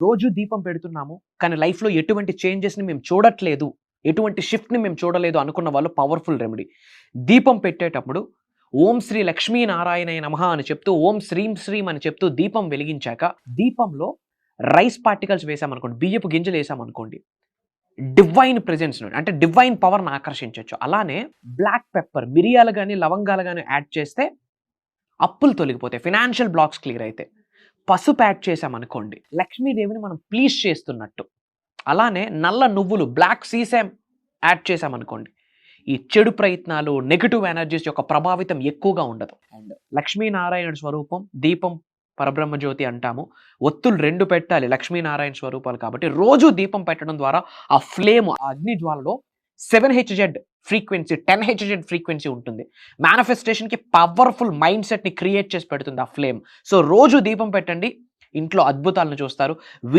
రోజు దీపం పెడుతున్నాము. కానీ లైఫ్‌లో ఎటువంటి చేంజెస్‌ని మేము చూడట్లేదు. ఎటువంటి షిఫ్ట్‌ని మేము చూడలేదు అనుకున్న వాళ్ళు పవర్‌ఫుల్ రెమెడీ. దీపం పెట్టేటప్పుడు ఓం శ్రీ లక్ష్మీ నారాయణాయ నమః అని చెప్తూ, ఓం శ్రీం శ్రీం అని చెప్తూ దీపం వెలిగించాక, దీపంలో రైస్ పార్టికల్స్ వేసామనుకోండి, బియ్యపు గింజలు ఏసామనుకోండి, డివైన్ ప్రెజెన్స్‌ని అంటే డివైన్ పవర్‌ని ఆకర్షించొచ్చు. అలానే బ్లాక్ పెప్పర్, మిరియాలు గాని, లవంగాలు గాని యాడ్ చేస్తే అప్పులు తొలగిపోతాయి. ఫైనాన్షియల్ బ్లాక్స్ క్లియర్ అయితాయి. పసుపు యాడ్ చేసామనుకోండి, లక్ష్మీదేవిని మనం ప్లీజ్ చేస్తున్నట్టు. అలానే నల్ల నువ్వులు, బ్లాక్ సీసామ్ యాడ్ చేసామనుకోండి, ఈ చెడు ప్రయత్నాలు, నెగెటివ్ ఎనర్జీస్ యొక్క ప్రభావితం ఎక్కువగా ఉండదు. అండ్ లక్ష్మీనారాయణుడి స్వరూపం, దీపం పరబ్రహ్మ జ్యోతి అంటాము. ఒత్తులు 2 పెట్టాలి లక్ష్మీనారాయణ స్వరూపాలు కాబట్టి. రోజు దీపం పెట్టడం ద్వారా ఆ ఫ్లేమ్, ఆ అగ్ని జ్వాలలో 7 హెచ్‌జెడ్ ఫ్రీక్వెన్సీ, 10 హెచ్‌జెడ్ ఫ్రీక్వెన్సీ ఉంటుంది. మేనిఫెస్టేషన్‌కి పవర్‌ఫుల్ మైండ్ సెట్‌ని క్రియేట్ చేసి పెడుతుంది ఆ ఫ్లేమ్. సో రోజు దీపం పెట్టండి. ఇంట్లో అద్భుతాలను చూస్తారు.